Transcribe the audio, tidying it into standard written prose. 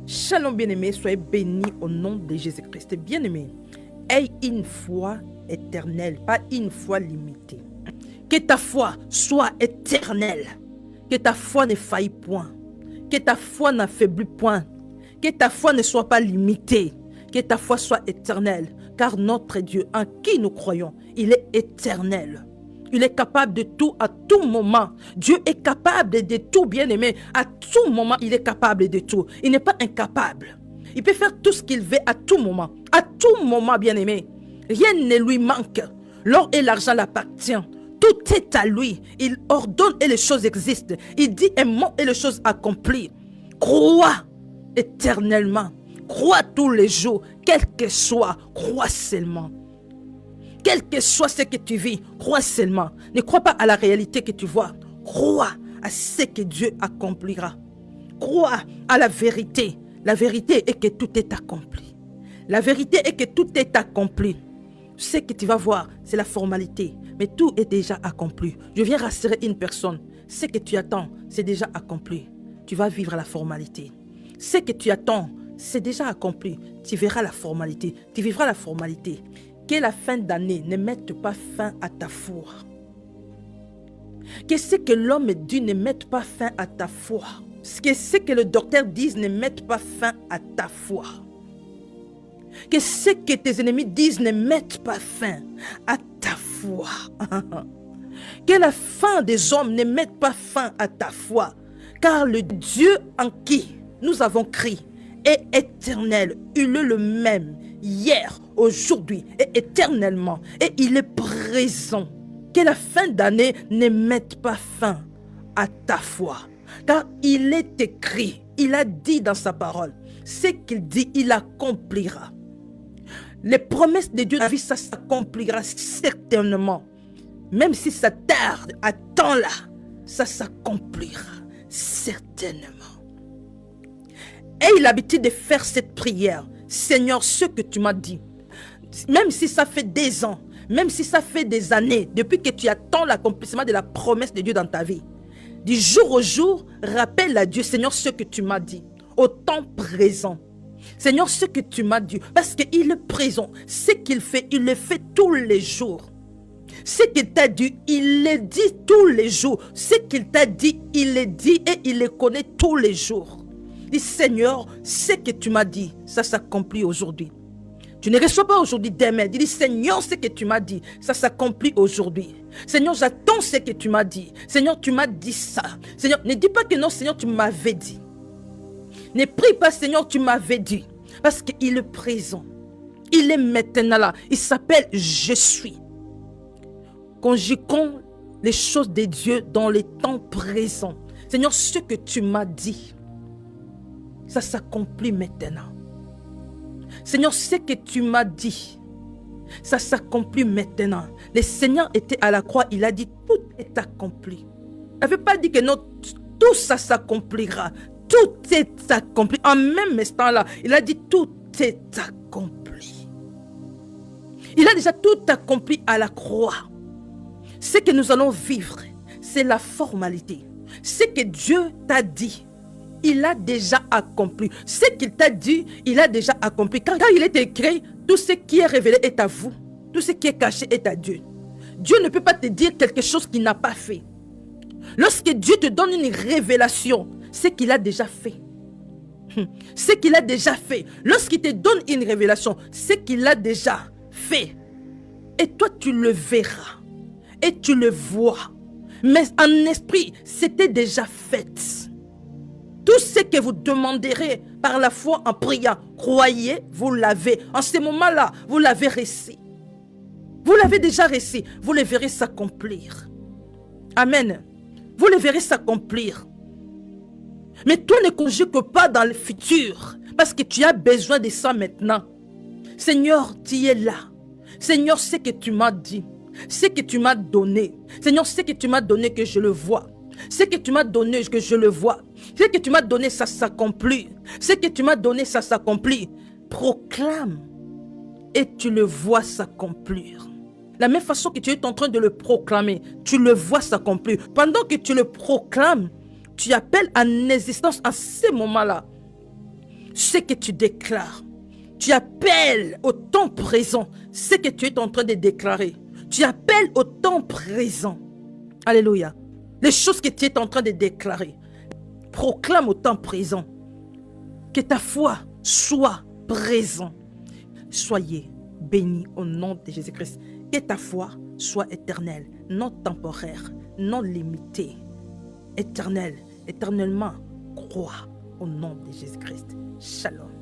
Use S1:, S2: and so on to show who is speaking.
S1: Shalom bien-aimés, soyez bénis au nom de Jésus-Christ. Bien-aimés, aie une foi éternelle, pas une foi limitée. Que ta foi soit éternelle, que ta foi ne faille point, que ta foi n'affaiblit point, que ta foi ne soit pas limitée, que ta foi soit éternelle, car notre Dieu en qui nous croyons, il est éternel. Il est capable de tout à tout moment. Dieu est capable de tout, bien-aimé. À tout moment, il est capable de tout. Il n'est pas incapable. Il peut faire tout ce qu'il veut à tout moment. À tout moment, bien-aimé. Rien ne lui manque. L'or et l'argent l'appartiennent. Tout est à lui. Il ordonne et les choses existent. Il dit un mot et les choses accomplies. Crois éternellement. Crois tous les jours. Quel que soit, crois seulement. Quel que soit ce que tu vis, crois seulement. Ne crois pas à la réalité que tu vois. Crois à ce que Dieu accomplira. Crois à la vérité. La vérité est que tout est accompli. La vérité est que tout est accompli. Ce que tu vas voir, c'est la formalité. Mais tout est déjà accompli. Je viens rassurer une personne. Ce que tu attends, c'est déjà accompli. Tu vas vivre la formalité. Ce que tu attends, c'est déjà accompli. Tu verras la formalité. Tu vivras la formalité. Que la fin d'année ne mette pas fin à ta foi. Que ce que l'homme dit ne mette pas fin à ta foi. Que ce que le docteur dise ne mette pas fin à ta foi. Que ce que tes ennemis disent ne mette pas fin à ta foi. Que la fin des hommes ne mette pas fin à ta foi. Car le Dieu en qui nous avons crié est éternel. Il est le même hier, aujourd'hui et éternellement. Et il est présent. Que la fin d'année ne mette pas fin à ta foi. Car il est écrit, il a dit dans sa parole, ce qu'il dit, il accomplira. Les promesses de Dieu, la vie, ça s'accomplira certainement. Même si ça tarde, attends-là, ça s'accomplira certainement. Aie l'habitude de faire cette prière. Seigneur, ce que tu m'as dit, même si ça fait des ans, même si ça fait des années, depuis que tu attends l'accomplissement de la promesse de Dieu dans ta vie, du jour au jour, rappelle à Dieu, Seigneur, ce que tu m'as dit, au temps présent. Seigneur, ce que tu m'as dit, parce qu'il est présent, ce qu'il fait, il le fait tous les jours. Ce qu'il t'a dit, il le dit tous les jours. Ce qu'il t'a dit, il le dit et il le connaît tous les jours. Dis, Seigneur, ce que tu m'as dit, ça s'accomplit aujourd'hui. Tu ne reçois pas aujourd'hui demain. Dis, Seigneur, ce que tu m'as dit, ça s'accomplit aujourd'hui. Seigneur, j'attends ce que tu m'as dit. Seigneur, tu m'as dit ça. Seigneur, ne dis pas que non, Seigneur, tu m'avais dit. Ne prie pas, Seigneur, tu m'avais dit. Parce qu'il est présent. Il est maintenant là. Il s'appelle Je suis. Conjuguons les choses de Dieu dans les temps présents. Seigneur, ce que tu m'as dit, ça s'accomplit maintenant. Seigneur, ce que tu m'as dit, ça s'accomplit maintenant. Le Seigneur était à la croix, il a dit, tout est accompli. Il n'avait pas dit que non, tout ça s'accomplira. Tout est accompli. En même instant-là, il a dit, tout est accompli. Il a déjà tout accompli à la croix. Ce que nous allons vivre, c'est la formalité. Ce que Dieu t'a dit, il a déjà accompli. Ce qu'il t'a dit, il a déjà accompli. Quand il est écrit, tout ce qui est révélé est à vous. Tout ce qui est caché est à Dieu. Dieu ne peut pas te dire quelque chose qu'il n'a pas fait. Lorsque Dieu te donne une révélation, c'est qu'il a déjà fait. C'est qu'il a déjà fait. Lorsqu'il te donne une révélation, c'est qu'il a déjà fait. Et toi, tu le verras. Et tu le vois. Mais en esprit, c'était déjà fait. Tout ce que vous demanderez par la foi en priant, croyez, vous l'avez. En ce moment-là, vous l'avez reçu. Vous l'avez déjà reçu. Vous le verrez s'accomplir. Amen. Vous le verrez s'accomplir. Mais toi ne conjugue pas dans le futur. Parce que tu as besoin de ça maintenant. Seigneur, tu es là. Seigneur, ce que tu m'as dit. Ce que tu m'as donné. Seigneur, ce que tu m'as donné que je le vois. Ce que tu m'as donné, que je le vois. Ce que tu m'as donné, ça s'accomplit. Ce que tu m'as donné, ça s'accomplit. Proclame et tu le vois s'accomplir. La même façon que tu es en train de le proclamer, tu le vois s'accomplir. Pendant que tu le proclames, tu appelles en existence à ce moment-là ce que tu déclares. Tu appelles au temps présent ce que tu es en train de déclarer. Tu appelles au temps présent. Alléluia. Les choses que tu es en train de déclarer. Proclame au temps présent. Que ta foi soit présente. Soyez bénis au nom de Jésus-Christ. Que ta foi soit éternelle, non temporaire, non limitée. Éternelle, éternellement, crois au nom de Jésus-Christ. Shalom.